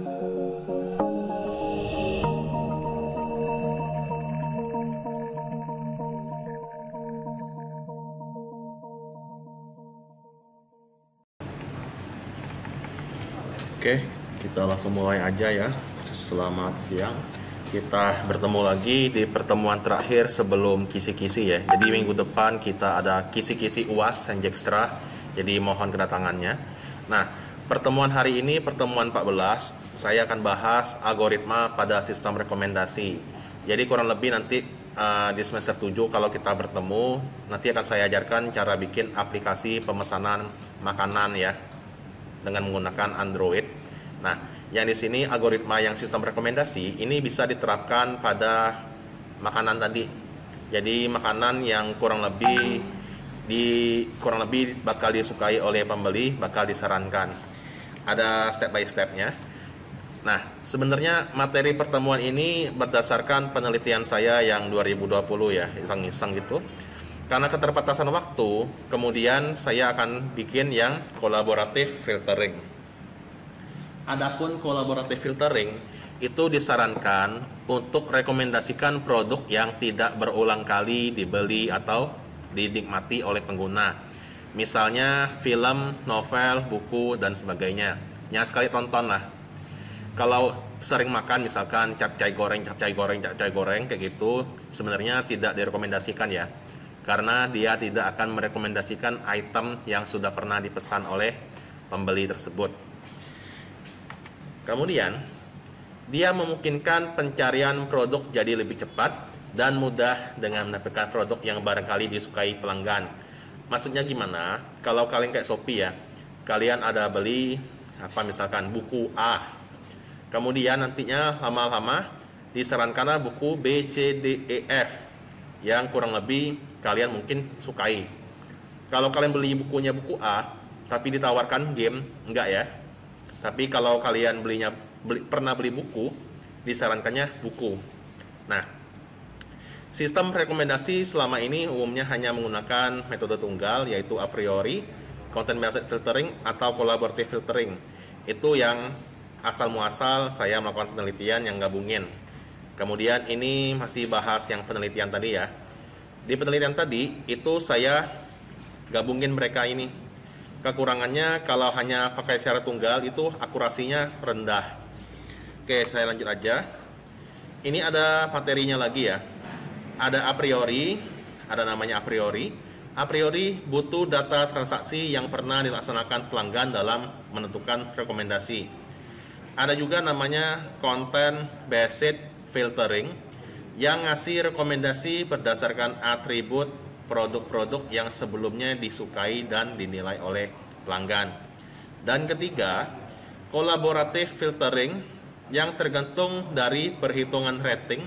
Oke, kita langsung mulai aja ya. Selamat siang. Kita bertemu lagi di pertemuan terakhir sebelum kisi-kisi ya. Jadi minggu depan kita ada kisi-kisi UAS Senjekstra. Jadi mohon kedatangannya. Nah, pertemuan hari ini pertemuan 14, saya akan bahas algoritma pada sistem rekomendasi. Jadi kurang lebih nanti di semester 7 kalau kita bertemu, nanti akan saya ajarkan cara bikin aplikasi pemesanan makanan ya, dengan menggunakan Android. Nah, yang di sini algoritma yang sistem rekomendasi ini bisa diterapkan pada makanan tadi. Jadi makanan yang kurang lebih bakal disukai oleh pembeli, bakal disarankan. Ada step by stepnya. Nah, sebenarnya materi pertemuan ini berdasarkan penelitian saya yang 2020 ya, iseng-iseng gitu. Karena keterbatasan waktu, kemudian saya akan bikin yang kolaboratif filtering. Adapun kolaboratif filtering itu disarankan untuk rekomendasikan produk yang tidak berulang kali dibeli atau dinikmati oleh pengguna. Misalnya film, novel, buku, dan sebagainya. Yang sekali tonton lah. Kalau sering makan misalkan capcay goreng kayak gitu, sebenarnya tidak direkomendasikan ya. Karena dia tidak akan merekomendasikan item yang sudah pernah dipesan oleh pembeli tersebut. Kemudian, dia memungkinkan pencarian produk jadi lebih cepat dan mudah dengan mendapatkan produk yang barangkali disukai pelanggan. Maksudnya gimana? Kalau kalian kayak Shopee ya, kalian ada beli misalkan buku A. Kemudian nantinya lama-lama disarankan buku B, C, D, E, F yang kurang lebih kalian mungkin sukai. Kalau kalian beli bukunya buku A, tapi ditawarkan game, enggak ya. Tapi kalau kalian pernah beli buku, disarankannya buku. Nah, sistem rekomendasi selama ini umumnya hanya menggunakan metode tunggal, yaitu a priori, content based filtering, atau collaborative filtering. Itu yang asal muasal saya melakukan penelitian yang gabungin. Kemudian ini masih bahas yang penelitian tadi ya. Di penelitian tadi itu saya gabungin mereka ini. Kekurangannya kalau hanya pakai secara tunggal itu akurasinya rendah. Oke, saya lanjut aja. Ini ada materinya lagi ya. Ada a priori, ada namanya a priori. A priori butuh data transaksi yang pernah dilaksanakan pelanggan dalam menentukan rekomendasi. Ada juga namanya content based filtering yang ngasih rekomendasi berdasarkan atribut produk-produk yang sebelumnya disukai dan dinilai oleh pelanggan. Dan ketiga, collaborative filtering yang tergantung dari perhitungan rating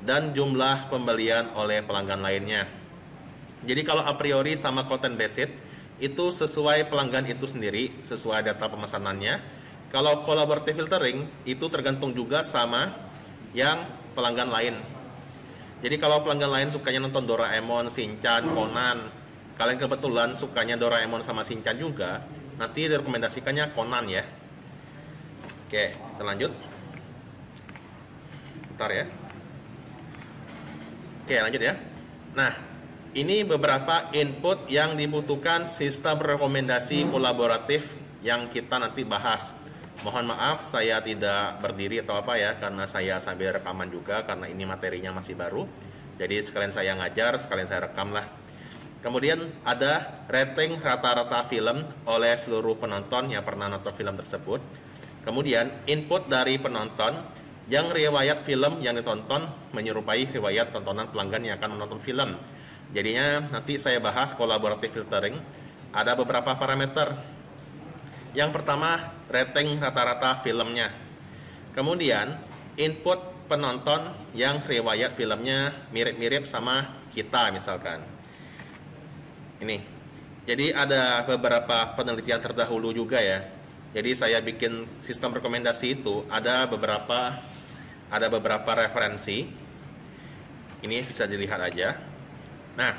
dan jumlah pembelian oleh pelanggan lainnya. Jadi kalau a priori sama content based itu sesuai pelanggan itu sendiri, sesuai data pemesanannya. Kalau collaborative filtering itu tergantung juga sama yang pelanggan lain. Jadi kalau pelanggan lain sukanya nonton Doraemon, Shinchan, Conan, kalian kebetulan sukanya Doraemon sama Shinchan juga, nanti direkomendasikannya Conan ya. Oke, kita lanjut. Bentar ya. Oke, lanjut ya. Nah, ini beberapa input yang dibutuhkan sistem rekomendasi kolaboratif yang kita nanti bahas. Mohon maaf saya tidak berdiri atau apa ya, karena saya sambil rekaman juga karena ini materinya masih baru. Jadi sekalian saya ngajar, sekalian saya rekam lah. Kemudian ada rating rata-rata film oleh seluruh penonton yang pernah nonton film tersebut. Kemudian input dari penonton yang riwayat film yang ditonton menyerupai riwayat tontonan pelanggan yang akan menonton film. Jadinya nanti saya bahas collaborative filtering. Ada beberapa parameter. Yang pertama, rating rata-rata filmnya. Kemudian, input penonton yang riwayat filmnya mirip-mirip sama kita misalkan. Ini. Jadi ada beberapa penelitian terdahulu juga ya. Jadi saya bikin sistem rekomendasi itu ada beberapa referensi. Ini bisa dilihat aja. Nah,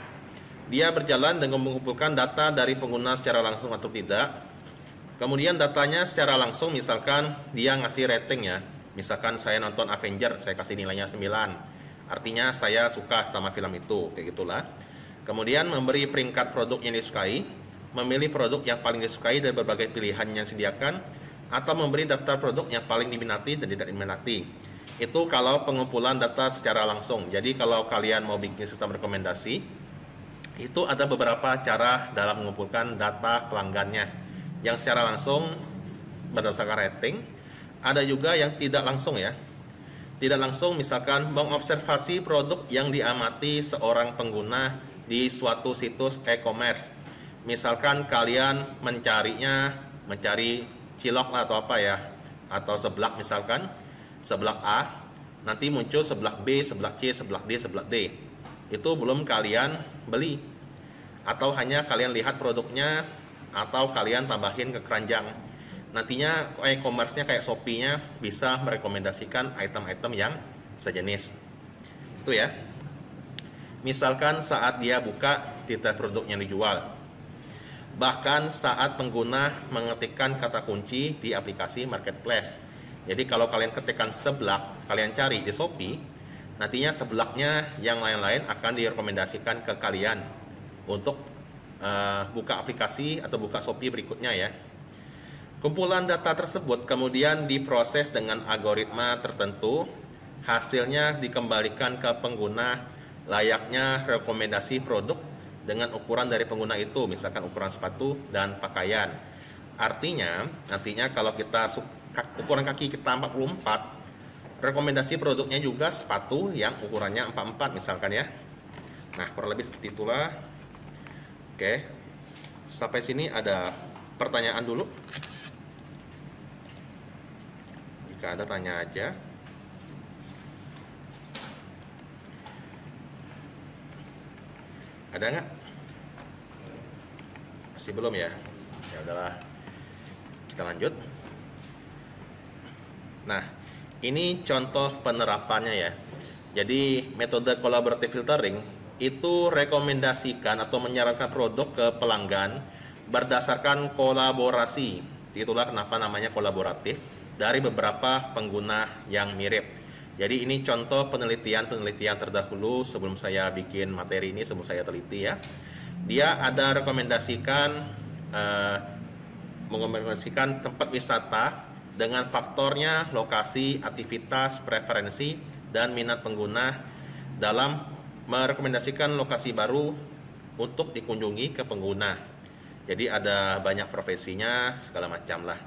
dia berjalan dengan mengumpulkan data dari pengguna secara langsung atau tidak. Kemudian datanya secara langsung, misalkan dia ngasih rating ya. Misalkan saya nonton Avenger, saya kasih nilainya 9. Artinya saya suka sama film itu, kayak gitulah. Kemudian memberi peringkat produk yang disukai, memilih produk yang paling disukai dari berbagai pilihan yang disediakan, atau memberi daftar produk yang paling diminati dan tidak diminati. Itu kalau pengumpulan data secara langsung. Jadi kalau kalian mau bikin sistem rekomendasi, itu ada beberapa cara dalam mengumpulkan data pelanggannya. Yang secara langsung berdasarkan rating, ada juga yang tidak langsung ya. Tidak langsung misalkan mengobservasi produk yang diamati seorang pengguna di suatu situs e-commerce. Misalkan kalian mencari cilok atau apa ya, atau seblak misalkan, seblak A, nanti muncul seblak B, seblak C, seblak D, seblak D. Itu belum kalian beli. Atau hanya kalian lihat produknya, atau kalian tambahin ke keranjang. Nantinya e-commerce-nya kayak Shopee-nya bisa merekomendasikan item-item yang sejenis. Itu ya. Misalkan saat dia buka detail produk yang dijual. Bahkan saat pengguna mengetikkan kata kunci di aplikasi marketplace. Jadi kalau kalian ketikkan seblak, kalian cari di Shopee, nantinya seblaknya yang lain-lain akan direkomendasikan ke kalian untuk buka aplikasi atau buka Shopee berikutnya ya. Kumpulan data tersebut kemudian diproses dengan algoritma tertentu, hasilnya dikembalikan ke pengguna layaknya rekomendasi produk dengan ukuran dari pengguna itu, misalkan ukuran sepatu dan pakaian. Artinya, nantinya kalau kita ukuran kaki kita 44, rekomendasi produknya juga sepatu yang ukurannya 44 misalkan ya. Nah, kurang lebih seperti itulah. Oke, sampai sini ada pertanyaan dulu. Jika ada, tanya aja. Ada nggak? Masih belum ya? Ya udahlah, kita lanjut. Nah, ini contoh penerapannya ya. Jadi metode collaborative filtering itu rekomendasikan atau menyarankan produk ke pelanggan berdasarkan kolaborasi. Itulah kenapa namanya kolaboratif, dari beberapa pengguna yang mirip. Jadi ini contoh penelitian terdahulu sebelum saya bikin materi ini, sebelum saya teliti ya. Dia ada merekomendasikan tempat wisata dengan faktornya lokasi, aktivitas, preferensi, dan minat pengguna dalam merekomendasikan lokasi baru untuk dikunjungi ke pengguna. Jadi ada banyak profesinya, segala macam lah.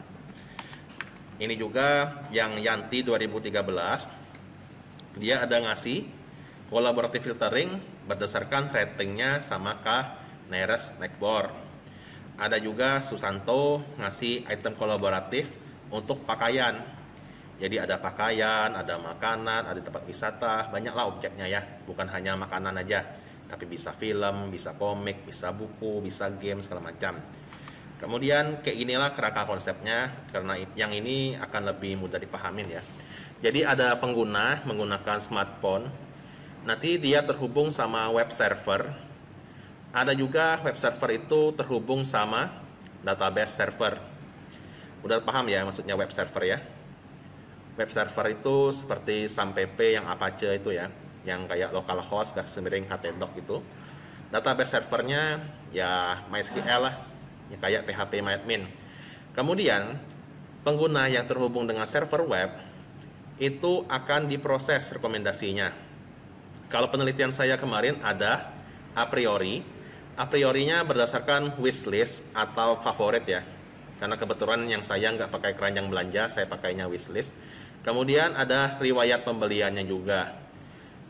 Ini juga yang Yanti 2013, dia ada ngasih collaborative filtering berdasarkan ratingnya sama kah Nearest Neckboard. Ada juga Susanto ngasih item kolaboratif untuk pakaian. Jadi ada pakaian, ada makanan, ada tempat wisata, banyaklah objeknya ya. Bukan hanya makanan aja, tapi bisa film, bisa komik, bisa buku, bisa game, segala macam. Kemudian kayak inilah kerangka konsepnya, karena yang ini akan lebih mudah dipahamin ya. Jadi ada pengguna menggunakan smartphone, nanti dia terhubung sama web server. Ada juga web server itu terhubung sama database server. Udah paham ya maksudnya web server ya? Web server itu seperti SAMPP yang Apache itu ya, yang kayak localhost garis miring htdoc itu. Database servernya ya MySQL lah, ya kayak PHP MyAdmin. Kemudian pengguna yang terhubung dengan server web itu akan diproses rekomendasinya. Kalau penelitian saya kemarin ada a priorinya berdasarkan wishlist atau favorit ya. Karena kebetulan yang saya nggak pakai keranjang belanja, saya pakainya wishlist. Kemudian ada riwayat pembeliannya juga.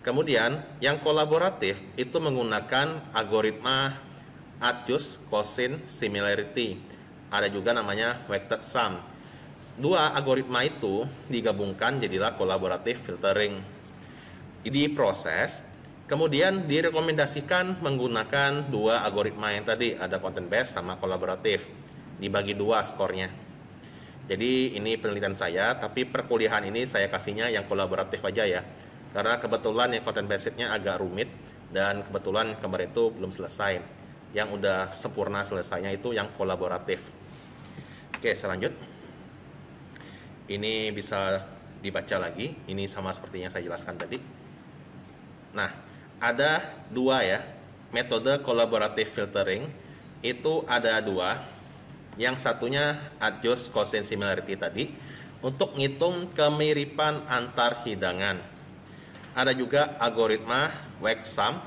Kemudian yang kolaboratif itu menggunakan algoritma adjust, quotient, similarity. Ada juga namanya weighted sum. Dua algoritma itu digabungkan jadilah collaborative filtering. Diproses, kemudian direkomendasikan menggunakan dua algoritma yang tadi, ada content based sama kolaboratif. Dibagi dua skornya. Jadi ini penelitian saya, tapi perkuliahan ini saya kasihnya yang kolaboratif aja ya. Karena kebetulan yang content based-nya agak rumit dan kebetulan kemarin itu belum selesai. Yang udah sempurna selesainya itu yang kolaboratif. Oke, selanjut. Ini bisa dibaca lagi. Ini sama seperti yang saya jelaskan tadi. Nah, ada dua ya. Metode collaborative filtering itu ada dua. Yang satunya adjust quotient similarity tadi untuk ngitung kemiripan antar hidangan. Ada juga algoritma Wexam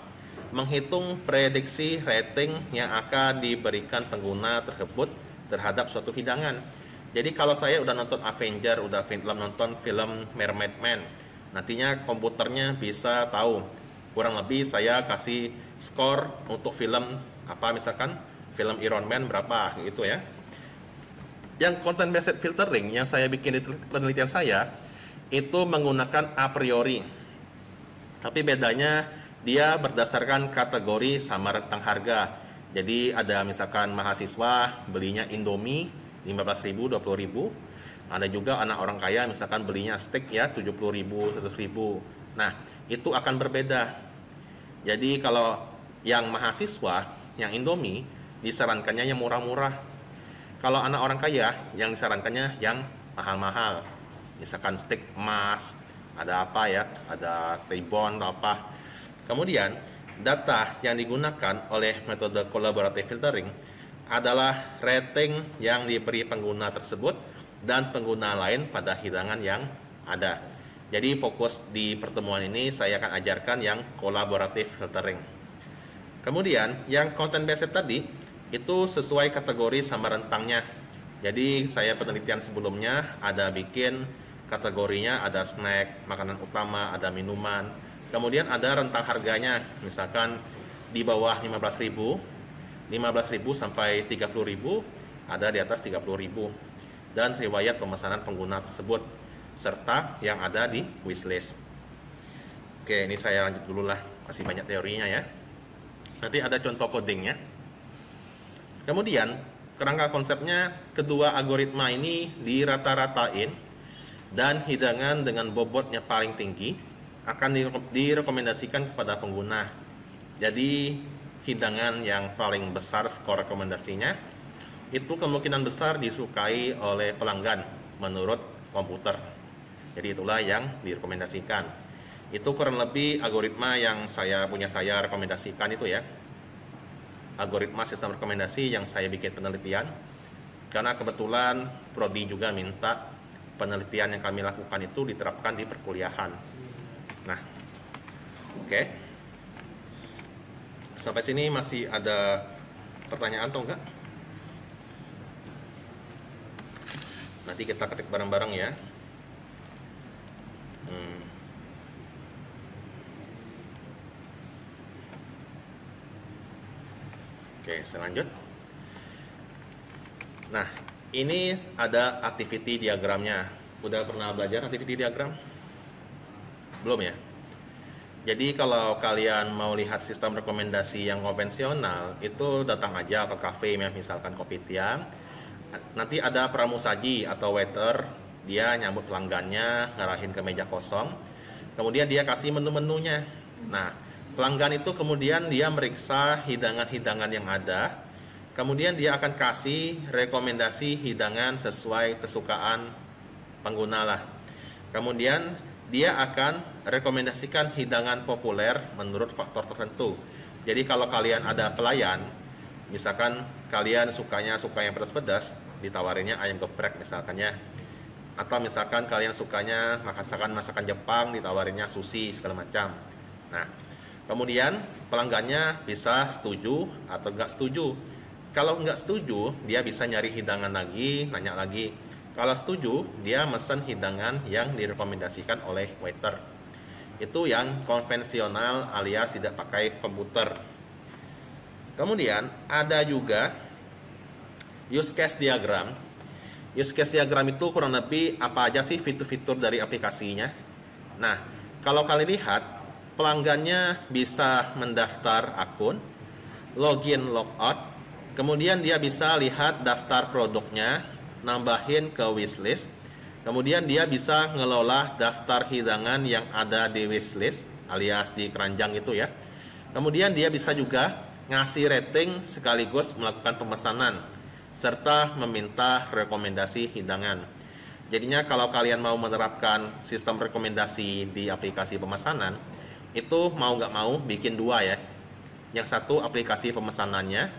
menghitung prediksi rating yang akan diberikan pengguna tersebut terhadap suatu hidangan. Jadi kalau saya udah nonton Avenger, udah nonton film Mermaid Man, nantinya komputernya bisa tahu kurang lebih saya kasih skor untuk film apa, misalkan film Iron Man berapa gitu ya. Yang content based filtering yang saya bikin di penelitian saya itu menggunakan a priori. Tapi bedanya dia berdasarkan kategori sama rentang harga. Jadi ada misalkan mahasiswa belinya Indomie 15.000, 20.000. Ada juga anak orang kaya misalkan belinya steak ya 70.000, 100.000. Nah, itu akan berbeda. Jadi kalau yang mahasiswa, yang Indomie disarankannya yang murah-murah. Kalau anak orang kaya yang disarankannya yang mahal-mahal. Misalkan steak emas, ada apa ya, ada T-bone atau apa. Kemudian data yang digunakan oleh metode collaborative filtering adalah rating yang diberi pengguna tersebut dan pengguna lain pada hidangan yang ada. Jadi fokus di pertemuan ini saya akan ajarkan yang collaborative filtering. Kemudian yang content based tadi itu sesuai kategori sama rentangnya. Jadi saya penelitian sebelumnya ada bikin kategorinya, ada snack, makanan utama, ada minuman. Kemudian ada rentang harganya, misalkan di bawah 15.000 sampai 30.000, ada di atas 30.000, dan riwayat pemesanan pengguna tersebut, serta yang ada di wishlist. Oke, ini saya lanjut dulu lah, masih banyak teorinya ya. Nanti ada contoh codingnya. Kemudian, kerangka konsepnya, kedua algoritma ini dirata-ratain, dan hidangan dengan bobotnya paling tinggi akan direkomendasikan kepada pengguna. Jadi hidangan yang paling besar skor rekomendasinya itu kemungkinan besar disukai oleh pelanggan menurut komputer. Jadi itulah yang direkomendasikan. Itu kurang lebih algoritma yang saya rekomendasikan itu ya. Algoritma sistem rekomendasi yang saya bikin penelitian. Karena kebetulan prodi juga minta penelitian yang kami lakukan itu diterapkan di perkuliahan. Nah, oke. Sampai sini masih ada pertanyaan atau enggak? Nanti kita ketik bareng-bareng ya. Oke, selanjut. Nah, ini ada activity diagramnya. Udah pernah belajar activity diagram? Belum ya? Jadi kalau kalian mau lihat sistem rekomendasi yang konvensional, itu datang aja ke kafe, misalkan Kopi Tiam. Nanti ada pramusaji atau waiter, dia nyambut pelanggannya, ngarahin ke meja kosong. Kemudian dia kasih menu-menunya. Nah, pelanggan itu kemudian dia meriksa hidangan-hidangan yang ada. Kemudian dia akan kasih rekomendasi hidangan sesuai kesukaan pengguna lah. Kemudian dia akan rekomendasikan hidangan populer menurut faktor tertentu. Jadi kalau kalian ada pelayan, misalkan kalian suka yang pedas-pedas, ditawarinnya ayam geprek misalkannya. Atau misalkan kalian sukanya masakan Jepang, ditawarinnya sushi segala macam. Nah, kemudian pelanggannya bisa setuju atau enggak setuju. Kalau enggak setuju, dia bisa nyari hidangan lagi, nanya lagi. Kalau setuju, dia mesen hidangan yang direkomendasikan oleh waiter. Itu yang konvensional alias tidak pakai komputer. Kemudian ada juga use case diagram. Use case diagram itu kurang lebih apa aja sih fitur-fitur dari aplikasinya. Nah, kalau kalian lihat, pelanggannya bisa mendaftar akun, login, logout, kemudian dia bisa lihat daftar produknya, nambahin ke wishlist, kemudian dia bisa ngelola daftar hidangan yang ada di wishlist alias di keranjang itu ya. Kemudian dia bisa juga ngasih rating sekaligus melakukan pemesanan. serta meminta rekomendasi hidangan. Jadinya kalau kalian mau menerapkan sistem rekomendasi di aplikasi pemesanan, itu mau nggak mau bikin dua ya. Yang satu aplikasi pemesanannya,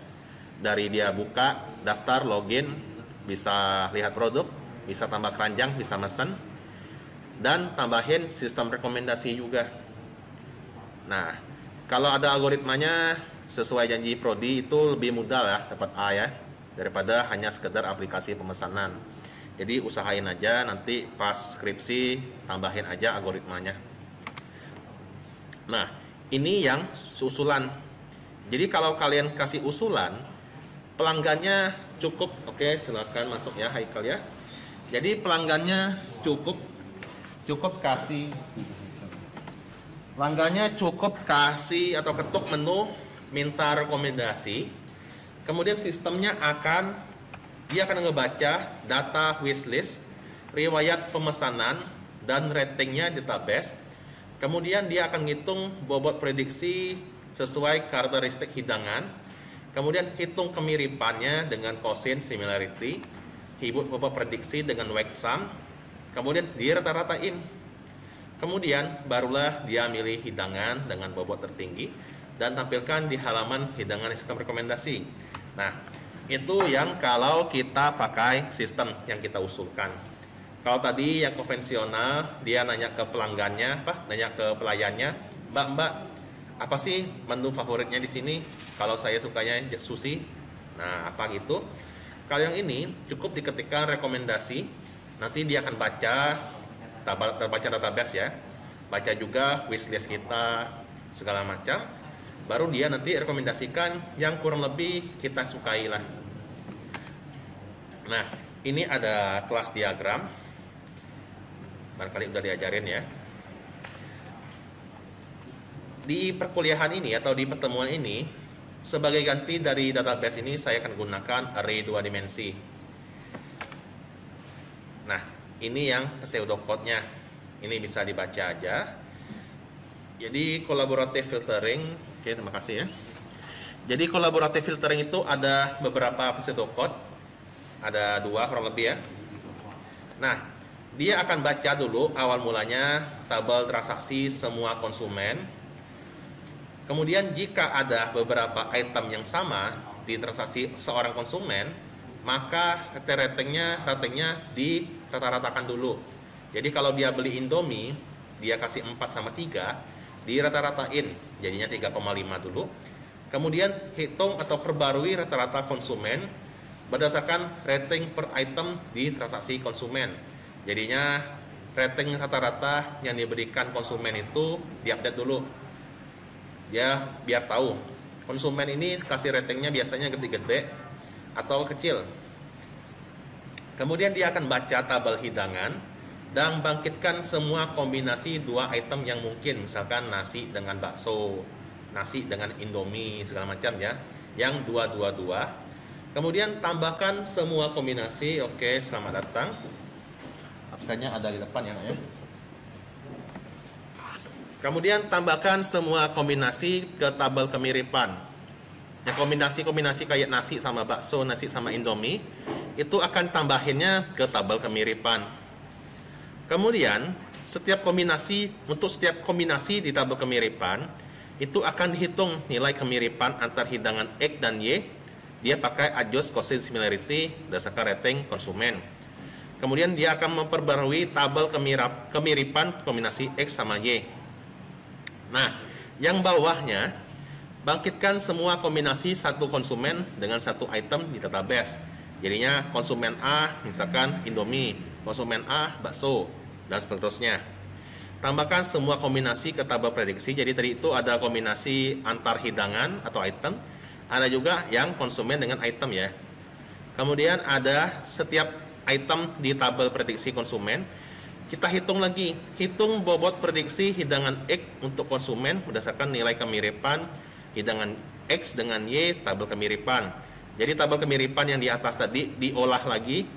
dari dia buka, daftar, login, bisa lihat produk, bisa tambah keranjang, bisa mesen, dan tambahin sistem rekomendasi juga. Nah, kalau ada algoritmanya sesuai janji Prodi itu lebih mudah lah dapat A ya, daripada hanya sekedar aplikasi pemesanan. Jadi usahain aja nanti pas skripsi tambahin aja algoritmanya. Nah, ini yang usulan. Jadi kalau kalian kasih usulan, pelanggannya cukup, oke, silakan masuk ya Haikal ya. Jadi pelanggannya cukup kasih, pelanggannya cukup kasih atau ketuk menu minta rekomendasi. Kemudian sistemnya dia akan ngebaca data wishlist, riwayat pemesanan, dan ratingnya database. Kemudian dia akan ngitung bobot prediksi sesuai karakteristik hidangan. Kemudian hitung kemiripannya dengan quotient similarity, hitung bobot prediksi dengan weight sum. Kemudian dirata-ratain. Kemudian barulah dia milih hidangan dengan bobot tertinggi dan tampilkan di halaman hidangan sistem rekomendasi. Nah, itu yang kalau kita pakai sistem yang kita usulkan. Kalau tadi yang konvensional, dia nanya ke pelanggannya, nanya ke pelayannya, Mbak, apa sih menu favoritnya di sini? Kalau saya sukanya sushi. Nah, apa gitu? Kalau yang ini cukup diketikkan rekomendasi, nanti dia akan terbaca database ya, baca juga wishlist kita segala macam. Baru dia nanti rekomendasikan yang kurang lebih kita sukai lah. Nah, ini ada kelas diagram. Barangkali udah diajarin ya. Di perkuliahan ini atau di pertemuan ini, sebagai ganti dari database ini saya akan gunakan array 2 dimensi. Nah, ini yang pseudocode-nya. Ini bisa dibaca aja. Jadi collaborative filtering, oke, terima kasih ya. Jadi collaborative filtering itu ada beberapa pseudocode, ada 2 kurang lebih ya. Nah, dia akan baca dulu awal mulanya tabel transaksi semua konsumen. Kemudian jika ada beberapa item yang sama di transaksi seorang konsumen, maka ratingnya di rata-ratakan dulu. Jadi kalau dia beli Indomie, dia kasih 4/3, dirata-ratain, jadinya 3,5 dulu. Kemudian hitung atau perbarui rata-rata konsumen berdasarkan rating per item di transaksi konsumen. Jadinya rating rata-rata yang diberikan konsumen itu diupdate dulu. Ya, biar tahu konsumen ini kasih ratingnya biasanya gede-gede atau kecil. Kemudian dia akan baca tabel hidangan dan bangkitkan semua kombinasi 2 item yang mungkin, misalkan nasi dengan bakso, nasi dengan Indomie segala macam ya, yang 222. Kemudian tambahkan semua kombinasi. Oke, selamat datang. Absennya ada di depan ya, ya. Kemudian tambahkan semua kombinasi ke tabel kemiripan. Yang kombinasi-kombinasi kayak nasi sama bakso, nasi sama Indomie, itu akan tambahinnya ke tabel kemiripan. Kemudian setiap kombinasi di tabel kemiripan itu akan dihitung nilai kemiripan antar hidangan X dan Y. Dia pakai adjust quotient similarity berdasarkan rating konsumen. Kemudian dia akan memperbarui tabel kemiripan kombinasi X sama Y. Nah, yang bawahnya bangkitkan semua kombinasi satu konsumen dengan satu item di database. Jadinya konsumen A misalkan Indomie, konsumen A bakso, dan seterusnya. Tambahkan semua kombinasi ke tabel prediksi. Jadi tadi itu ada kombinasi antar hidangan atau item, ada juga yang konsumen dengan item ya. Kemudian ada setiap item di tabel prediksi konsumen. Kita hitung lagi, hitung bobot prediksi hidangan X untuk konsumen berdasarkan nilai kemiripan hidangan X dengan Y tabel kemiripan. Jadi tabel kemiripan yang di atas tadi diolah lagi.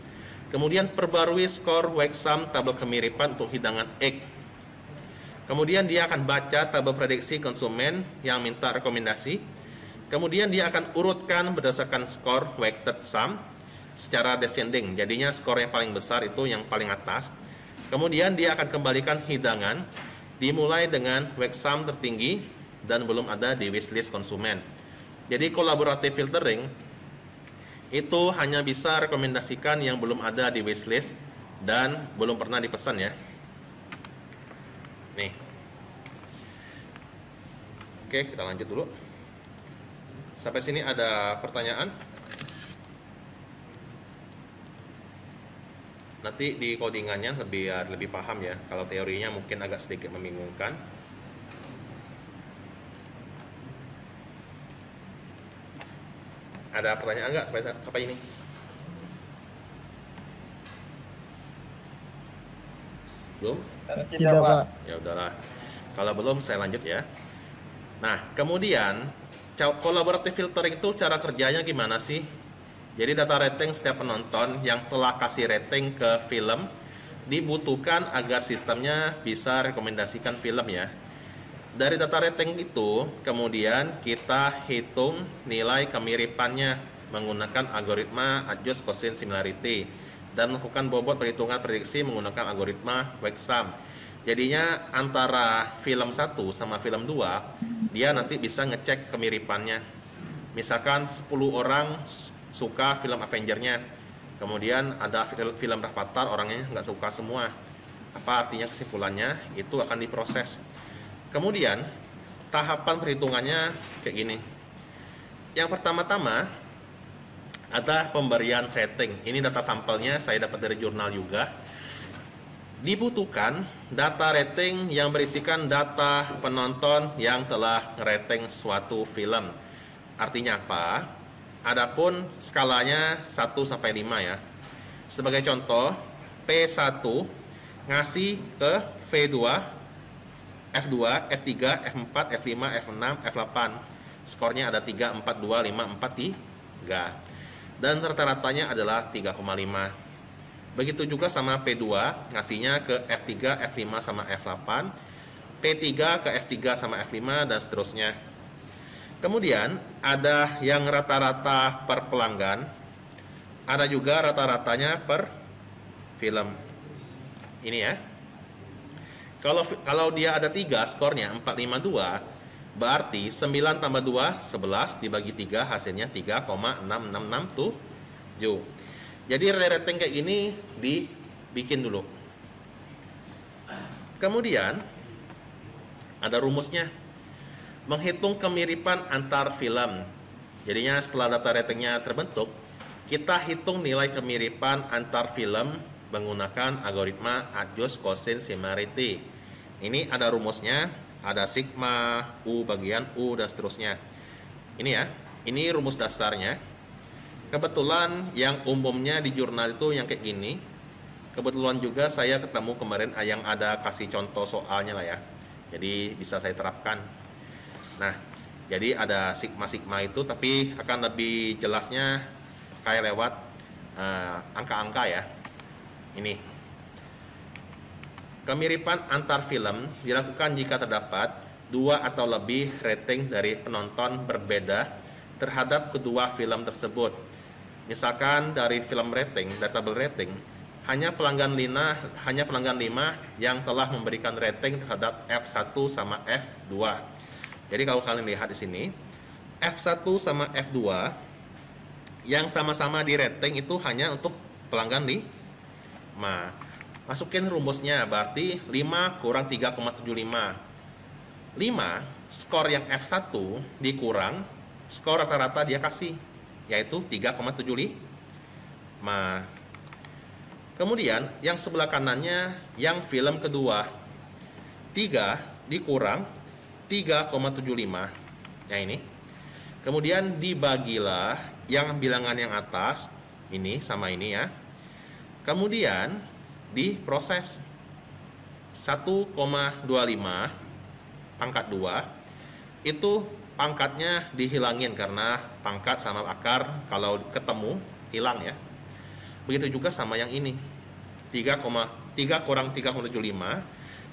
Kemudian perbarui skor weight sum tabel kemiripan untuk hidangan X. Kemudian dia akan baca tabel prediksi konsumen yang minta rekomendasi. Kemudian dia akan urutkan berdasarkan skor weighted sum. secara descending. Jadinya skor yang paling besar itu yang paling atas. Kemudian dia akan kembalikan hidangan dimulai dengan wax sum tertinggi dan belum ada di wishlist konsumen. Jadi collaborative filtering itu hanya bisa rekomendasikan yang belum ada di wishlist dan belum pernah dipesan ya. Nih. Oke, kita lanjut dulu. Sampai sini ada pertanyaan? Nanti di codingannya lebih paham ya. Kalau teorinya mungkin agak sedikit membingungkan. Ada pertanyaan nggak sampai ini? Belum? Tidak, Pak. Ya udahlah. Kalau belum saya lanjut ya. Nah, kemudian collaborative filtering itu cara kerjanya gimana sih? Jadi data rating setiap penonton yang telah kasih rating ke film dibutuhkan agar sistemnya bisa rekomendasikan film ya. Dari data rating itu, kemudian kita hitung nilai kemiripannya menggunakan algoritma adjust quotient similarity dan melakukan bobot perhitungan prediksi menggunakan algoritma wax sum. Jadinya antara film 1 sama film 2, dia nanti bisa ngecek kemiripannya. Misalkan 10 orang suka film Avenger-nya, kemudian ada film Rafathar orangnya nggak suka semua. Apa artinya kesimpulannya? Itu akan diproses. Kemudian tahapan perhitungannya kayak gini. Yang pertama-tama ada pemberian rating. Ini data sampelnya saya dapat dari jurnal juga. Dibutuhkan data rating yang berisikan data penonton yang telah ngerating suatu film. Artinya apa? Adapun skalanya 1 sampai 5 ya. Sebagai contoh, P1 ngasih ke V2, F2, F3, F4, F5, F6, F8. Skornya ada 3, 4, 2, 5, 4, 3. Dan rata-ratanya adalah 3,5. Begitu juga sama P2, ngasihnya ke F3, F5 sama F8, P3 ke F3 sama F5, dan seterusnya. Kemudian ada yang rata-rata per pelanggan, ada juga rata-ratanya per film. Ini ya. Kalau dia ada 3 skornya 452, berarti 9 tambah 2 11 dibagi 3 hasilnya 3,6667. Jadi rating kayak gini dibikin dulu. Kemudian ada rumusnya. Menghitung kemiripan antar film. Jadinya setelah data ratingnya terbentuk, kita hitung nilai kemiripan antar film menggunakan algoritma adjust quotient similarity. Ini ada rumusnya, ada sigma, U bagian U, dan seterusnya. Ini ya, ini rumus dasarnya. Kebetulan yang umumnya di jurnal itu yang kayak gini. Kebetulan juga saya ketemu kemarin yang ada kasih contoh soalnya lah ya. Jadi bisa saya terapkan. Nah, jadi ada sigma-sigma itu, tapi akan lebih jelasnya kayak lewat angka-angka ya. Ini. Kemiripan antar film dilakukan jika terdapat 2 atau lebih rating dari penonton berbeda terhadap kedua film tersebut. Misalkan dari film rating, datable rating, hanya pelanggan 5 yang telah memberikan rating terhadap F1 sama F2. Jadi kalau kalian lihat di sini, F1 sama F2 yang sama-sama di rating itu hanya untuk pelanggan 5. Masukin rumusnya, berarti 5 kurang 3,75. 5, skor yang F1 dikurang skor rata-rata dia kasih, yaitu 3,75. Kemudian yang sebelah kanannya yang film kedua, 3 dikurang 3,75. Ya ini. Kemudian dibagilah yang bilangan yang atas ini sama ini ya. Kemudian diproses 1,25 pangkat 2 itu pangkatnya dihilangin karena pangkat sama akar kalau ketemu hilang ya. Begitu juga sama yang ini. 3 kurang 3,75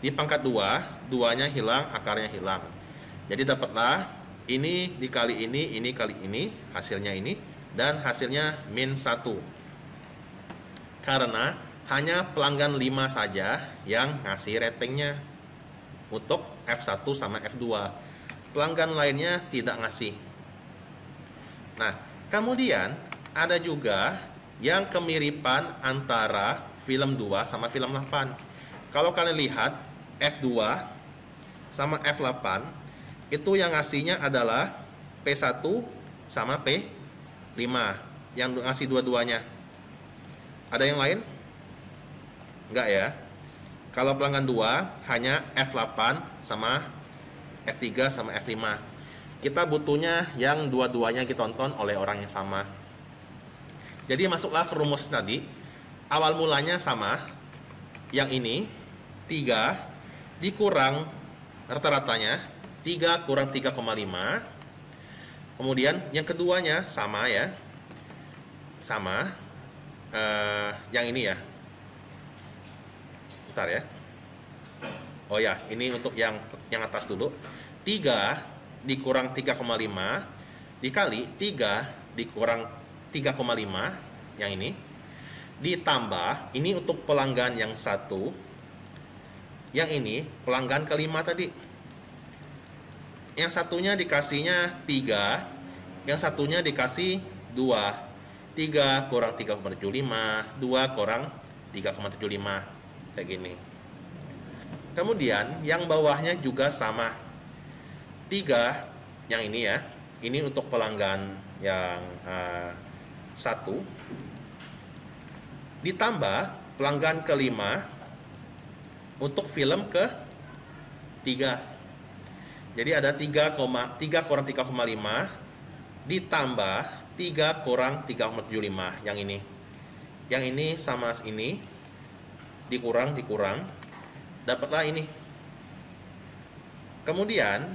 di pangkat 2, 2-nya hilang, akarnya hilang. Jadi dapatlah ini dikali ini kali ini, hasilnya ini, dan hasilnya min 1. Karena hanya pelanggan 5 saja yang ngasih ratingnya untuk F1 sama F2. Pelanggan lainnya tidak ngasih. Nah, kemudian ada juga yang kemiripan antara film 2 sama film 8. Kalau kalian lihat F2 sama F8 itu yang ngasihnya adalah P1 sama P5 yang ngasih dua-duanya. Ada yang lain? Enggak ya. Kalau pelanggan 2 hanya F8 sama F3 sama F5. Kita butuhnya yang dua-duanya ditonton oleh orang yang sama. Jadi masuklah ke rumus tadi. Awal mulanya sama. Yang ini 3 dikurang rata-ratanya 3 kurang 3,5. Kemudian yang keduanya sama ya. Sama. Yang ini ya. Bentar ya. Oh ya, ini untuk yang atas dulu. 3 dikurang 3,5 dikali 3 dikurang 3,5 yang ini ditambah ini untuk pelanggan yang satu, yang ini pelanggan kelima tadi. Yang satunya dikasihnya 3, yang satunya dikasih 2. 3 kurang 3,75, 2 kurang 3,75 kayak gini. Kemudian yang bawahnya juga sama. 3 yang ini ya. Ini untuk pelanggan yang satu ditambah pelanggan kelima untuk film ke 3. Jadi ada 3 kurang 3,5 ditambah 3 kurang 3,75 yang ini. Yang ini sama ini dikurang dapatlah ini. Kemudian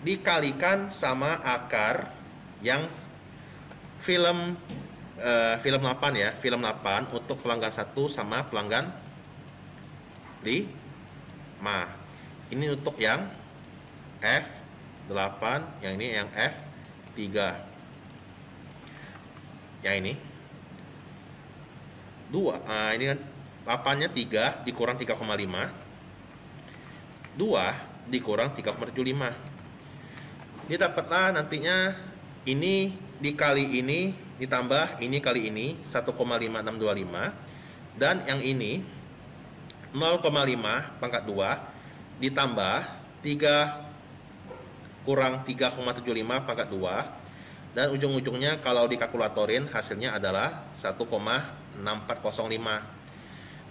dikalikan sama akar yang film 8 ya, film 8 untuk pelanggan 1 sama pelanggan 5. Ini untuk yang F8, yang ini yang F3. Yang ini 2. Ini kan 8-nya 3 dikurang 3,5. 2 dikurang 3,75. Ini dapatlah nantinya ini dikali ini ditambah ini kali ini 1,5625 dan yang ini 0,5 pangkat 2 ditambah 3 kurang 3,75 pangkat 2 dan ujung-ujungnya kalau dikalkulatorin hasilnya adalah 1,6405.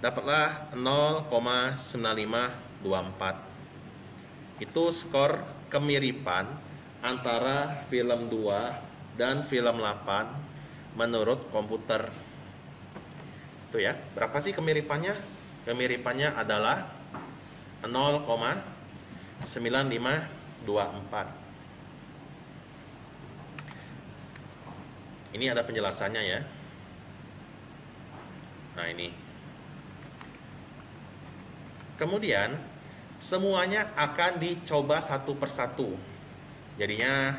Dapatlah 0,9524. Itu skor kemiripan antara film 2 dan film 8 menurut komputer. Itu ya. Berapa sih kemiripannya? Kemiripannya adalah 0,9524. Ini ada penjelasannya ya. Nah, ini. Kemudian semuanya akan dicoba satu persatu. Jadinya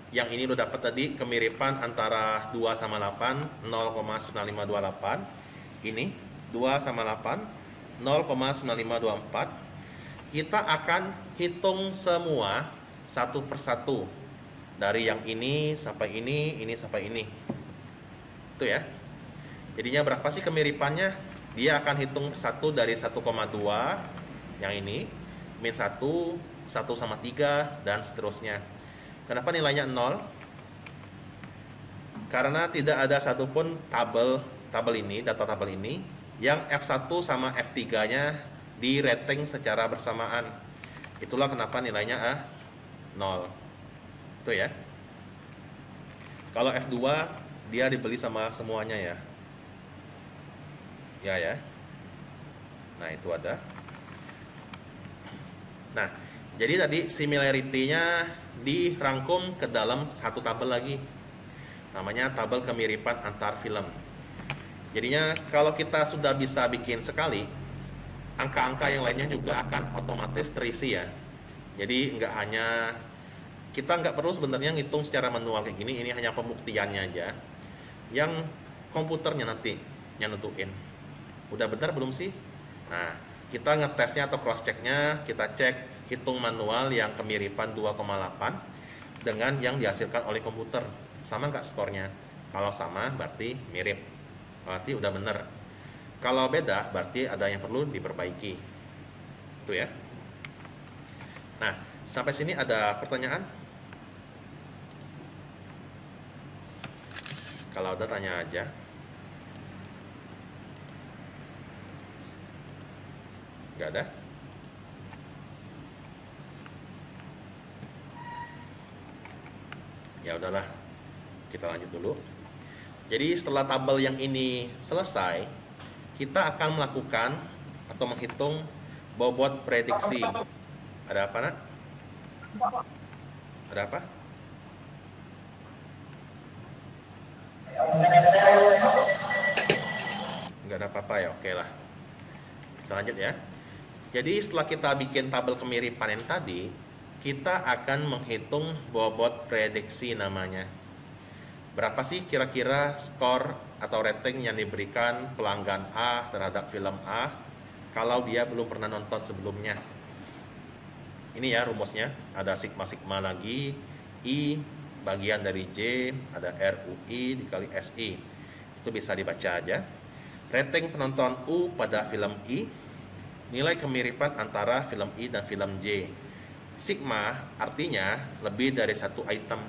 yang ini udah dapat tadi kemiripan antara 2 sama 8 0,9528. Ini 2 sama 8 0,9524. Kita akan hitung semua satu persatu. Dari yang ini sampai ini sampai ini. Itu ya. Jadinya berapa sih kemiripannya? Dia akan hitung satu dari 1,2 yang ini min 1 sama 3 dan seterusnya. Kenapa nilainya 0? Karena tidak ada satupun tabel ini, data tabel ini yang F1 sama F3-nya di rating secara bersamaan. Itulah kenapa nilainya 0. Itu ya. Kalau F2 dia dibeli sama semuanya ya. Ya. Nah, itu ada. Nah, jadi tadi similarity-nya dirangkum ke dalam satu tabel lagi. Namanya tabel kemiripan antar film. Jadinya kalau kita sudah bisa bikin sekali, angka-angka yang lainnya juga akan otomatis terisi ya. Jadi kita nggak perlu sebenarnya ngitung secara manual kayak gini. Ini hanya pembuktiannya aja. Yang komputernya nanti yang nentuin. Udah benar belum sih? Nah, kita ngetesnya atau cross checknya, kita cek hitung manual yang kemiripan 2,8 dengan yang dihasilkan oleh komputer. Sama nggak skornya? Kalau sama berarti mirip, berarti udah benar. Kalau beda berarti ada yang perlu diperbaiki. Itu ya. Nah, sampai sini ada pertanyaan? Kalau ada tanya aja. Nggak ada? Ya udahlah, kita lanjut dulu. Jadi setelah tabel yang ini selesai, kita akan melakukan atau menghitung bobot prediksi. Ada apa, Nak? Ada apa? Nggak ada apa-apa ya, oke lah. Kita lanjut ya. Jadi setelah kita bikin tabel kemiripan yang tadi, kita akan menghitung bobot prediksi namanya. Berapa sih kira-kira skor atau rating yang diberikan pelanggan A terhadap film A kalau dia belum pernah nonton sebelumnya? Ini ya rumusnya, ada sigma-sigma lagi, I bagian dari J, ada RUI dikali SI. Itu bisa dibaca aja. Rating penonton U pada film I, nilai kemiripan antara film I dan film J. Sigma artinya lebih dari satu item.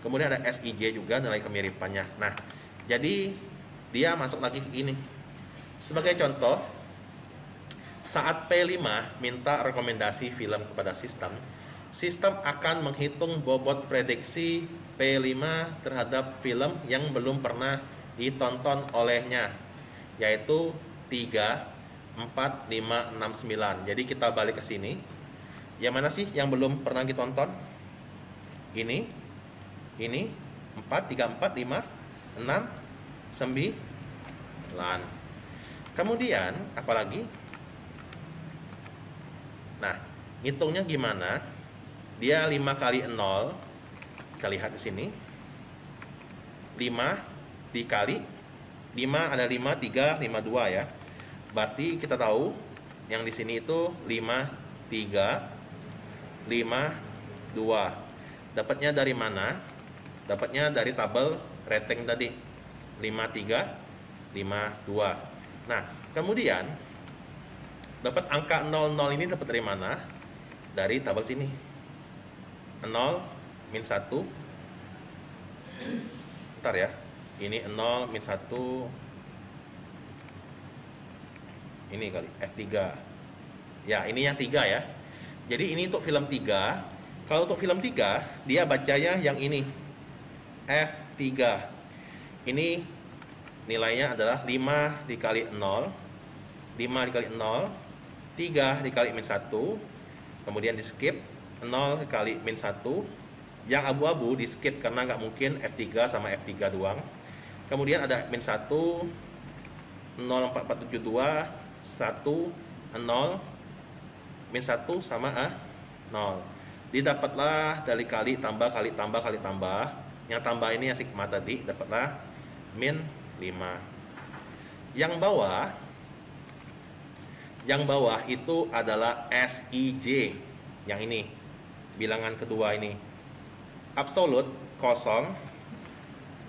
Kemudian ada SIJ juga nilai kemiripannya. Nah, jadi dia masuk lagi ke ini. Sebagai contoh, saat P5 minta rekomendasi film kepada sistem, sistem akan menghitung bobot prediksi P5 terhadap film yang belum pernah ditonton olehnya, yaitu 3, 4, 5, 6, 9. Jadi kita balik ke sini. Yang mana sih yang belum pernah ditonton? Ini 4, 3, 4, 5, 6, 9. Kemudian apalagi? Nah, hitungnya gimana? Dia 5 kali 0. Kita lihat di sini. 5 dikali 5 ada 5, 3, 5, 2 ya. Berarti kita tahu yang di sini itu 5, 3, 5, 2. Dapatnya dari mana? Dapatnya dari tabel rating tadi. 5, 3, 5, 2. Nah, kemudian dapat angka 00 ini dapat dari mana? Dari tabel sini. 0, min 1. Bentar ya. Ini 0, min 1. Ini kali, F3. Ya, ini yang 3 ya. Jadi ini untuk film 3. Kalau untuk film 3, dia bacanya yang ini. F3. Ini nilainya adalah 5 dikali 0. 5 dikali 0. 3 dikali min 1. Kemudian di skip. 0 dikali min 1. Yang abu-abu di skip karena nggak mungkin F3 sama F3 doang. Kemudian ada min 1. 04472. 1, 0. Min 1 sama 0. Didapatlah dari kali tambah kali tambah kali tambah. Yang tambah ini yang sigma tadi, dapatlah min 5. Yang bawah itu adalah SIJ. Yang ini, bilangan kedua ini. Absolut kosong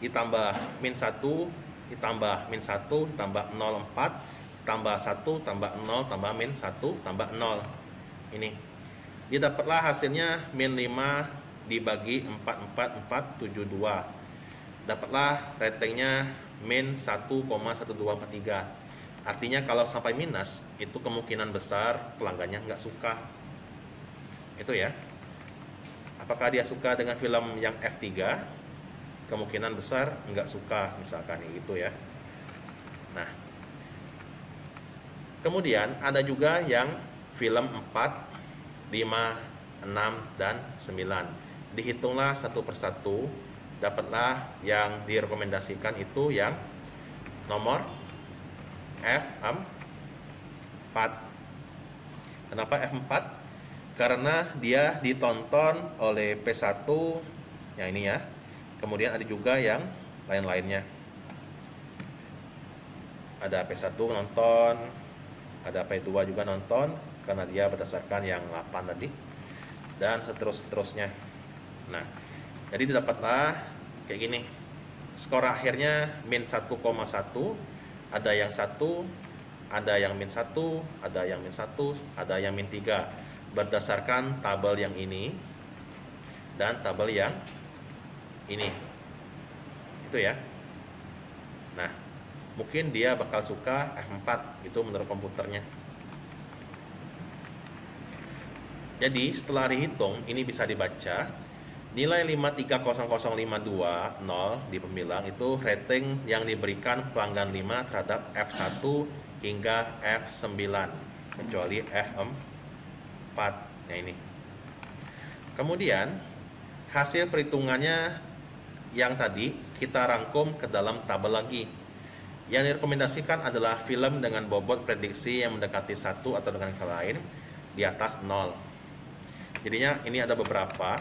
ditambah min 1 ditambah min 1 ditambah 0,4 tambah 1 tambah 0 tambah min 1 tambah 0. Ini didapatlah hasilnya min 5 dibagi 44472. Dapatlah ratingnya min 1,1243. Artinya kalau sampai minus itu kemungkinan besar pelanggannya nggak suka. Itu ya. Apakah dia suka dengan film yang F3? Kemungkinan besar nggak suka, misalkan gitu ya. Nah, kemudian ada juga yang film 4, 5, 6, dan 9. Dihitunglah satu persatu, dapatlah yang direkomendasikan itu yang nomor F4. Kenapa F4? Karena dia ditonton oleh P1 yang ini ya. Kemudian ada juga yang lain-lainnya. ada P1 nonton, ada P2 juga nonton karena dia berdasarkan yang 8 tadi, dan seterusnya. Nah, jadi didapatlah kayak gini. Skor akhirnya min 1,1, ada yang 1, ada yang min 1, ada yang min 1, ada yang min 3, berdasarkan tabel yang ini dan tabel yang ini. Itu ya. Nah, mungkin dia bakal suka F4 itu menurut komputernya. Jadi setelah dihitung ini bisa dibaca nilai 5300052 di pembilang itu rating yang diberikan pelanggan 5 terhadap F1 hingga F9 kecuali F4. Nah ini. Kemudian hasil perhitungannya yang tadi kita rangkum ke dalam tabel lagi. Yang direkomendasikan adalah film dengan bobot prediksi yang mendekati 1 atau dengan kata lain di atas 0. Jadinya ini ada beberapa.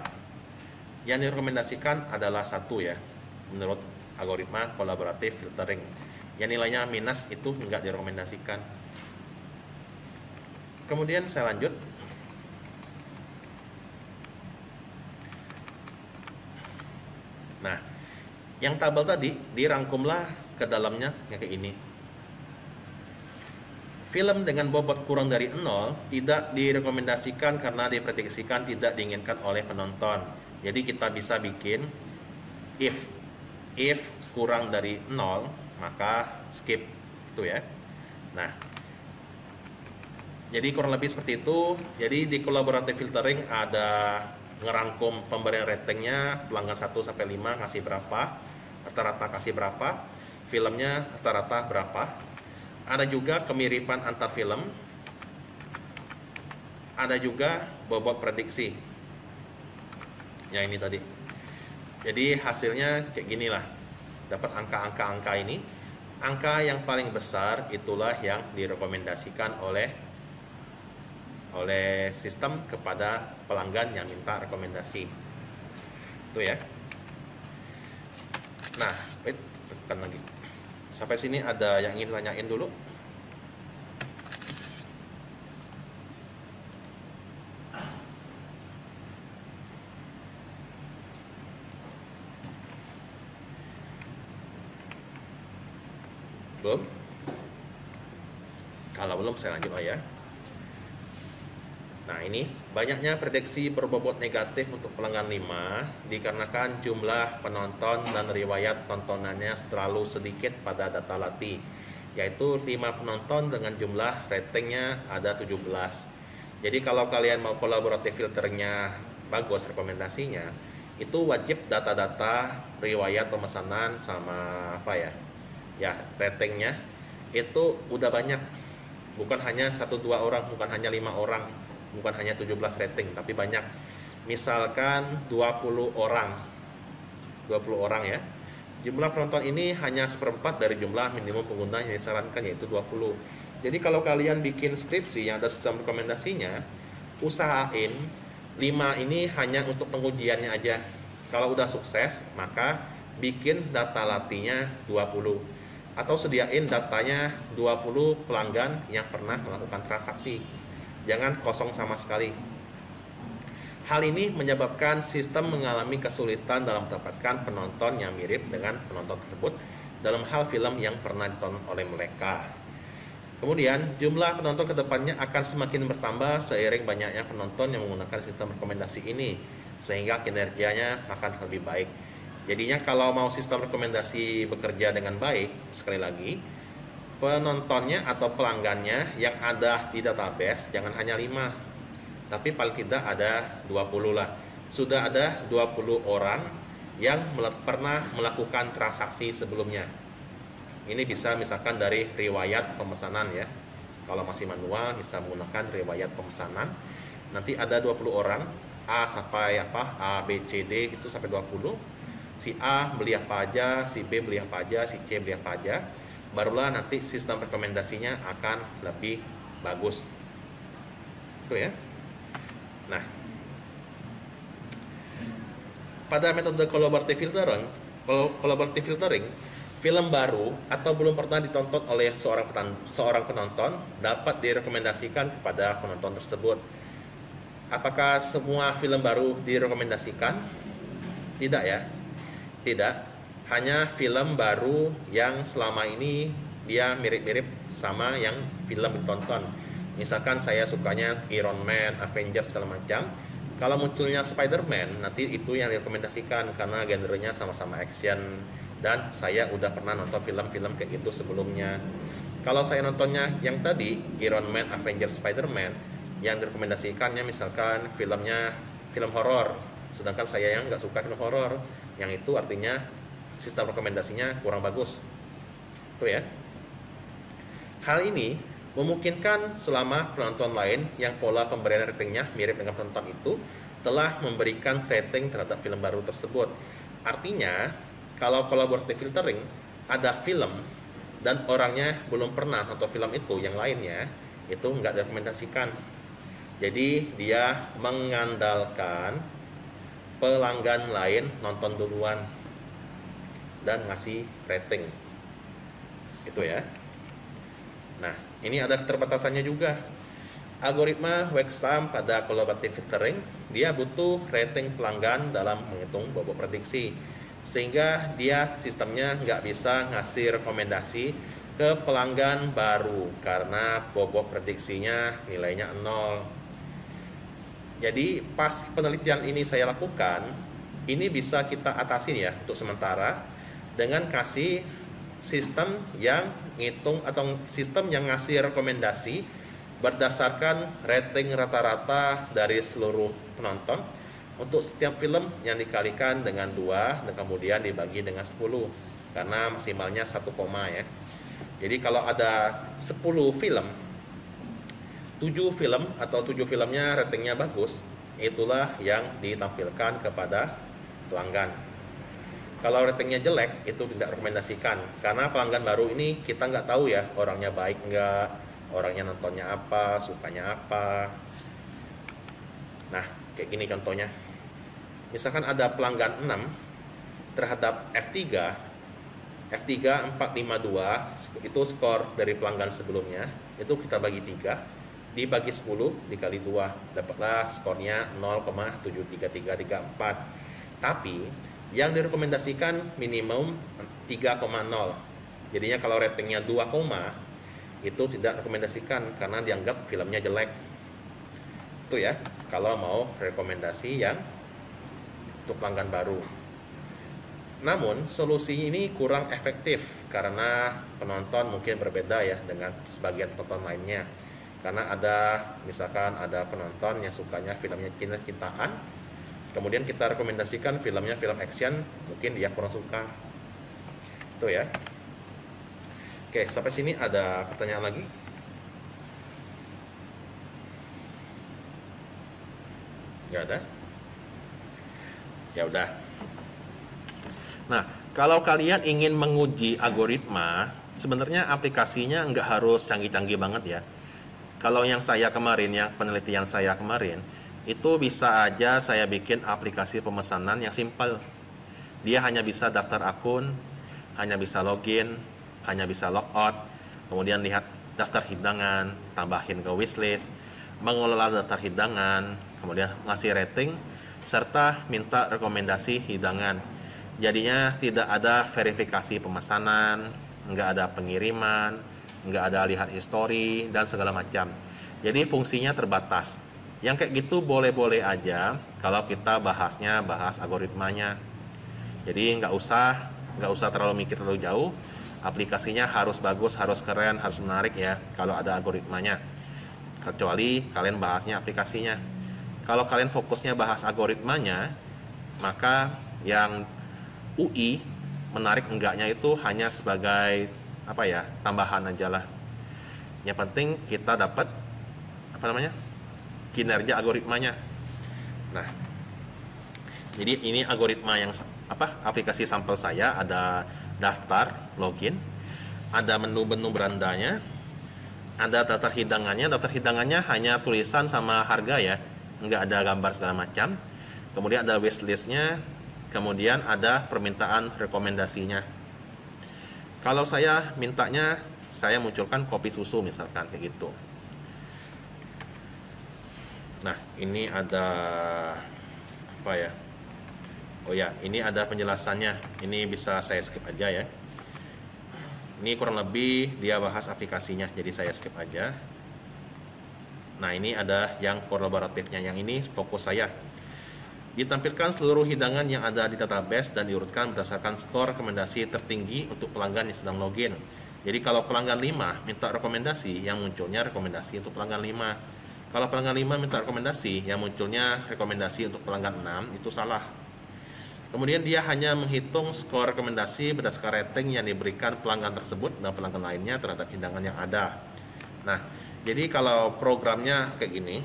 Yang direkomendasikan adalah 1 ya, menurut algoritma kolaboratif filtering. Yang nilainya minus itu enggak direkomendasikan. Kemudian saya lanjut. Nah, yang tabel tadi dirangkumlah ke dalamnya kayak ini. Film dengan bobot kurang dari 0 tidak direkomendasikan karena diprediksikan tidak diinginkan oleh penonton. Jadi kita bisa bikin if kurang dari 0 maka skip itu ya. Nah, jadi kurang lebih seperti itu. Jadi di collaborative filtering ada ngerangkum pemberian ratingnya pelanggan 1 sampai 5 kasih berapa, rata-rata kasih berapa, filmnya rata-rata berapa. Ada juga kemiripan antar film. Ada juga bobot prediksi. Ya ini tadi. Jadi hasilnya kayak ginilah. Dapat angka-angka ini. Angka yang paling besar itulah yang direkomendasikan oleh sistem kepada pelanggan yang minta rekomendasi. Itu ya. Nah, tekan lagi. Sampai sini ada yang ingin tanyain dulu? Belum? Kalau belum saya lanjut ya. Nah ini banyaknya prediksi berbobot negatif untuk pelanggan 5 dikarenakan jumlah penonton dan riwayat tontonannya terlalu sedikit pada data latih, yaitu 5 penonton dengan jumlah ratingnya ada 17. Jadi kalau kalian mau kolaboratif filternya bagus rekomendasinya, itu wajib data-data riwayat pemesanan sama apa ya? Ya, ratingnya itu udah banyak. Bukan hanya 1-2 orang, bukan hanya 5 orang. Bukan hanya 17 rating, tapi banyak. Misalkan 20 orang ya. Jumlah penonton ini hanya seperempat dari jumlah minimum pengguna yang disarankan, yaitu 20. Jadi kalau kalian bikin skripsi yang ada sistem rekomendasinya, usahain 5 ini hanya untuk pengujiannya aja. Kalau udah sukses, maka bikin data latihnya 20. Atau sediain datanya 20 pelanggan yang pernah melakukan transaksi. Jangan kosong sama sekali. Hal ini menyebabkan sistem mengalami kesulitan dalam mendapatkan penonton yang mirip dengan penonton tersebut dalam hal film yang pernah ditonton oleh mereka. Kemudian, jumlah penonton kedepannya akan semakin bertambah seiring banyaknya penonton yang menggunakan sistem rekomendasi ini, sehingga kinerjanya akan lebih baik. Jadinya kalau mau sistem rekomendasi bekerja dengan baik, sekali lagi, penontonnya atau pelanggannya yang ada di database jangan hanya 5, tapi paling tidak ada 20 lah. Sudah ada 20 orang yang pernah melakukan transaksi sebelumnya. Ini bisa misalkan dari riwayat pemesanan ya. Kalau masih manual bisa menggunakan riwayat pemesanan. Nanti ada 20 orang, A sampai A, B, C, D itu sampai 20. Si A beli apa aja, si B beli apa aja, si C beli apa aja. Barulah nanti sistem rekomendasinya akan lebih bagus. Itu ya. Nah, pada metode collaborative filtering, film baru atau belum pernah ditonton oleh seorang penonton dapat direkomendasikan kepada penonton tersebut. Apakah semua film baru direkomendasikan? Tidak ya. Tidak. Hanya film baru yang selama ini dia mirip-mirip sama yang film ditonton. Misalkan saya sukanya Iron Man, Avengers segala macam. Kalau munculnya Spider-Man, nanti itu yang direkomendasikan karena genrenya sama-sama action dan saya udah pernah nonton film-film kayak gitu sebelumnya. Kalau saya nontonnya yang tadi Iron Man, Avengers, Spider-Man, yang direkomendasikannya misalkan filmnya film horor, sedangkan saya yang nggak suka film horor, yang itu artinya sistem rekomendasinya kurang bagus. Itu ya. Hal ini memungkinkan selama penonton lain yang pola pemberian ratingnya mirip dengan penonton itu telah memberikan rating terhadap film baru tersebut. Artinya, kalau collaborative filtering ada film dan orangnya belum pernah nonton film itu, yang lainnya itu nggak direkomendasikan. Jadi dia mengandalkan pelanggan lain nonton duluan dan ngasih rating. Itu ya. Nah, ini ada keterbatasannya juga. Algoritma Wexam pada collaborative filtering, dia butuh rating pelanggan dalam menghitung bobot prediksi. Sehingga dia sistemnya nggak bisa ngasih rekomendasi ke pelanggan baru karena bobot prediksinya nilainya 0. Jadi pas penelitian ini saya lakukan, ini bisa kita atasin ya untuk sementara dengan kasih sistem yang ngitung atau sistem yang ngasih rekomendasi berdasarkan rating rata-rata dari seluruh penonton untuk setiap film yang dikalikan dengan 2 dan kemudian dibagi dengan 10 karena maksimalnya 1 koma ya. Jadi kalau ada 10 film, 7 film atau 7 filmnya ratingnya bagus, itulah yang ditampilkan kepada pelanggan. Kalau ratingnya jelek, itu tidak rekomendasikan. Karena pelanggan baru ini kita nggak tahu ya, orangnya baik nggak, orangnya nontonnya apa, sukanya apa. Nah, kayak gini contohnya. Misalkan ada pelanggan 6 terhadap F3 452, itu skor dari pelanggan sebelumnya, itu kita bagi 3, dibagi 10 dikali 2, dapatlah skornya 0,73334. Tapi yang direkomendasikan minimum 3,0. Jadinya kalau ratingnya 2, itu tidak rekomendasikan karena dianggap filmnya jelek. Itu ya, kalau mau rekomendasi yang untuk pelanggan baru. Namun solusi ini kurang efektif karena penonton mungkin berbeda ya dengan sebagian penonton lainnya. Karena misalkan ada penonton yang sukanya filmnya cinta-cintaan, kemudian kita rekomendasikan filmnya film action, mungkin dia kurang suka. Itu ya. Oke, sampai sini ada pertanyaan lagi? Nggak ada? Ya udah. Nah, kalau kalian ingin menguji algoritma, sebenarnya aplikasinya nggak harus canggih-canggih banget ya. Kalau yang saya kemarin, yang penelitian saya kemarin, itu bisa aja saya bikin aplikasi pemesanan yang simpel. Dia hanya bisa daftar akun, hanya bisa login, hanya bisa logout, kemudian lihat daftar hidangan, tambahin ke wishlist, mengelola daftar hidangan, kemudian ngasih rating, serta minta rekomendasi hidangan. Jadinya tidak ada verifikasi pemesanan, nggak ada pengiriman, nggak ada lihat history, dan segala macam. Jadi fungsinya terbatas. Yang kayak gitu boleh-boleh aja kalau kita bahas algoritmanya. Jadi nggak usah terlalu mikir terlalu jauh. Aplikasinya harus bagus, harus keren, harus menarik ya kalau ada algoritmanya. Kecuali kalian bahasnya aplikasinya. Kalau kalian fokusnya bahas algoritmanya, maka yang UI menarik enggaknya itu hanya sebagai tambahan aja lah. Yang penting kita dapat kinerja algoritmanya. Nah, jadi ini algoritma yang aplikasi sampel saya, ada daftar login, ada menu berandanya, ada daftar hidangannya. Daftar hidangannya hanya tulisan sama harga ya, nggak ada gambar segala macam. Kemudian ada wishlistnya, kemudian ada permintaan rekomendasinya. Kalau saya mintanya, saya munculkan kopi susu misalkan kayak gitu. Nah, ini ada apa ya? Oh ya, ini ada penjelasannya. Ini bisa saya skip aja ya. Ini kurang lebih dia bahas aplikasinya, jadi saya skip aja. Nah, ini ada yang kolaboratifnya. Yang ini fokus saya. Ditampilkan seluruh hidangan yang ada di database dan diurutkan berdasarkan skor rekomendasi tertinggi untuk pelanggan yang sedang login. Jadi kalau pelanggan 5 minta rekomendasi, yang munculnya rekomendasi untuk pelanggan 5. Kalau pelanggan 5 minta rekomendasi, yang munculnya rekomendasi untuk pelanggan 6, itu salah. Kemudian dia hanya menghitung skor rekomendasi berdasarkan rating yang diberikan pelanggan tersebut dan pelanggan lainnya terhadap hidangan yang ada. Nah, jadi kalau programnya kayak gini,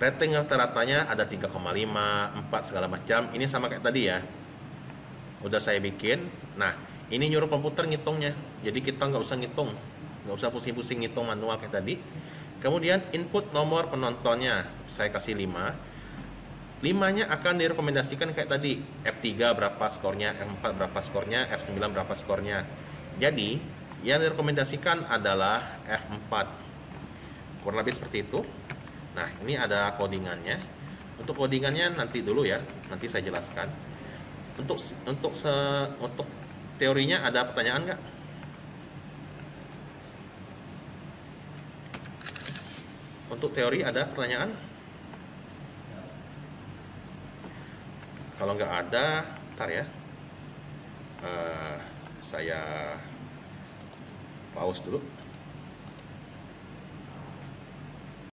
rating rata-ratanya ada 3,5, 4 segala macam. Ini sama kayak tadi ya. Udah saya bikin. Nah, ini nyuruh komputer ngitungnya. Jadi kita nggak usah ngitung, nggak usah pusing-pusing ngitung manual kayak tadi. Kemudian input nomor penontonnya, saya kasih 5. 5-nya akan direkomendasikan kayak tadi. F3 berapa skornya, F4 berapa skornya, F9 berapa skornya. Jadi, yang direkomendasikan adalah F4. Kurang lebih seperti itu. Nah, ini ada codingannya. Untuk codingannya nanti dulu ya, nanti saya jelaskan. Untuk teorinya ada pertanyaan nggak? Untuk teori ada pertanyaan? Kalau nggak ada, ntar ya. Saya pause dulu.